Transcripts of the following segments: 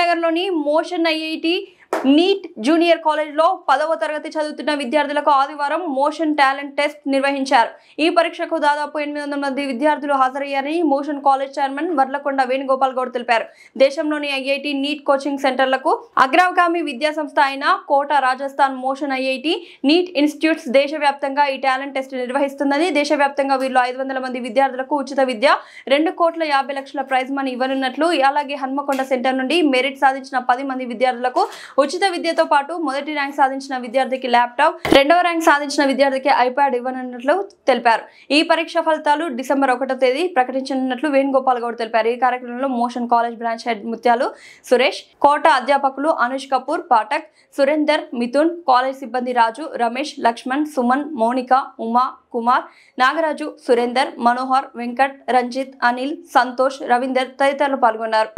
కరీంనగర్లోని motion IIT neat junior కాలేజ్లో 10వ తరగతి చదువుతున్న విద్యార్థులకు ఆదివారం మోషన్ టాలెంట్ టెస్ట్ నిర్వహించారు. ఈ పరీక్షకు దాదాపు 800 మంది విద్యార్థులు హాజరయ్యారని Motion college chairman Varlakonda Venugopal Goud తెలిపారు. దేశంలోని ఐఐటి నీట్ కోచింగ్ సెంటర్లకు అగ్రగామి విద్యా సంస్థ అయిన Kota Rajasthan motion IIT NEET institutes దేశవ్యాప్తంగా ఈ టాలెంట్ టెస్ట్ నిర్వహిస్తుందని, దేశవ్యాప్తంగా వీరిలో 500 మంది విద్యార్థులకు ఉచిత విద్య, 2,50,00,000 ప్రైజ్ మనీ ఇవ్వనున్నట్లు, అలాగే హన్మకొండ సెంటర్ నుండి మెరిట్ సాధించిన 10 మంది విద్యార్థులకు ఉచిత విద్యతో పాటు మొదటి ర్యాంక్ సాధించిన విద్యార్థికి ల్యాప్టాప్, 2వ ర్యాంక్ సాధించిన విద్యార్థికి ఐప్యాడ్ ఇవ్వనున్నట్లు తెలిపారు. ఈ పరీక్ష ఫలితాలు డిసెంబర్ 1వ తేదీ ప్రకటించనున్నట్లు వేణుగోపాల్ గౌడ్ తెలిపారు. ఈ కార్యక్రమంలో మోషన్ కాలేజ్ బ్రాంచ్ హెడ్ ముత్యాలు సురేష్, కోటా అధ్యాపకులు అనుష్ కపూర్, పాఠక్, సురేందర్, మిథున్, కాలేజ్ సిబ్బంది రాజు, రమేష్, లక్ష్మణ్, సుమన్, మౌనిక, ఉమా, కుమార్, నాగరాజు, సురేందర్, మనోహర్, వెంకట్, రంజిత్, అనిల్, సంతోష్, రవీందర్ తదితరులు పాల్గొన్నారు.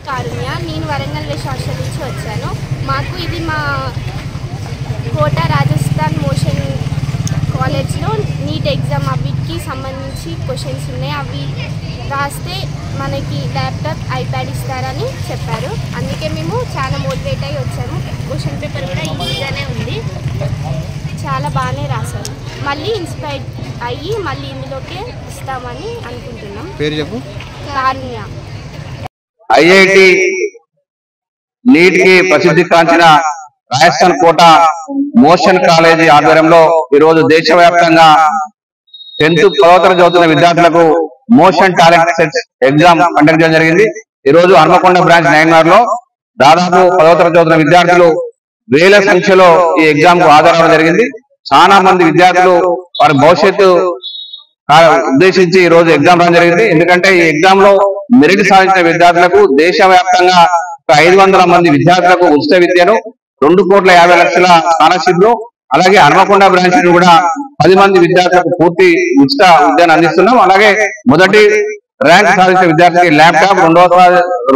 కారుణ్య, నేను వరంగల్ వెస్ట్ హాస్టల్ నుంచి వచ్చాను. మాకు ఇది మా కోటా రాజస్థాన్ మోషన్ కాలేజ్లో నీట్ ఎగ్జామ్ అవిటికి సంబంధించి క్వశ్చన్స్ ఉన్నాయి. అవి రాస్తే మనకి ల్యాప్టాప్, ఐప్యాడ్ ఇస్తారని చెప్పారు. అందుకే మేము చాలా మోటివేట్ అయ్యి వచ్చాము. క్వశ్చన్ పేపర్ కూడా ఈజీగానే ఉంది, చాలా బాగానే రాశారు. మళ్ళీ ఇన్స్పైర్ అయ్యి మళ్ళీ ఇందులోకే ఇస్తామని అనుకుంటున్నాం. పేరు చెప్పు. కారుణ్య. ఐఐటి నీట్ కి ప్రసిద్ధి కాంచిన రాజస్థాన్ కోటా మోషన్ కాలేజీ ఆధ్వర్యంలో ఈ రోజు దేశవ్యాప్తంగా 10th 10వ తరగతి చదువుతున్న విద్యార్థులకు మోషన్ టాలెంట్ ఎగ్జామ్ కండక్ట్ చేయడం జరిగింది. ఈ రోజు హన్మకొండ బ్రాంచ్ నైన్మార్ లో దాదాపు 10వ తరగతి చదువుతున్న విద్యార్థులు వేల సంఖ్యలో ఈ ఎగ్జామ్ కు హాజరవడం జరిగింది. చాలా మంది విద్యార్థులు వారి భవిష్యత్తు ఉద్దేశించి ఈ రోజు ఎగ్జామ్ రావడం జరిగింది. ఎందుకంటే ఈ ఎగ్జామ్ లో మెరిట్ సాధించిన విద్యార్థులకు దేశవ్యాప్తంగా 500 మంది విద్యార్థులకు ఉచిత విద్యను, 2,50,00,000 స్కాలర్షిప్, అలాగే హన్మకొండ బ్రాంచ్ కూడా 10 మంది విద్యార్థులకు పూర్తి ఉచిత విద్యను అందిస్తున్నాం. అలాగే మొదటి ర్యాంక్ సాధించిన విద్యార్థికి ల్యాప్టాప్,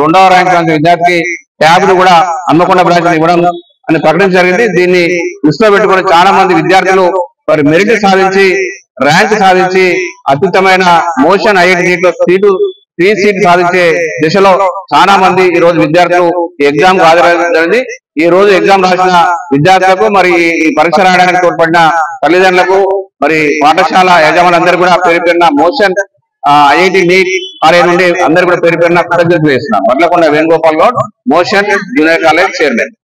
రెండవ ర్యాంక్ సాధించిన విద్యార్థికి ట్యాబ్ ను కూడా హన్మకొండ బ్రాంచ్ ఇవ్వడం అని ప్రకటించడం జరిగింది. దీన్ని దృష్టిలో పెట్టుకుని చాలా మంది విద్యార్థులు వారి మెరిట్ సాధించి, ర్యాంక్ సాధించి అత్యుత్తమైన మోషన్ ఐఐటి ఫ్రీ సీట్ సాధించే దిశలో చాలా మంది ఈ రోజు విద్యార్థులు ఎగ్జామ్ కు హాజరైంది. ఈ రోజు ఎగ్జామ్ రాసిన విద్యార్థులకు, మరి ఈ పరీక్ష రాయడానికి తోడ్పడిన తల్లిదండ్రులకు, మరి పాఠశాల యజమానులందరూ కూడా పేరు పేరున మోషన్ ఐఐటి నీట్ కాలేజ్ నుండి అందరు కూడా పేరు పేరున కృతజ్ఞతలు చేస్తున్నాం. Bandlakonda Venugopal Goud, Motion junior college chairman.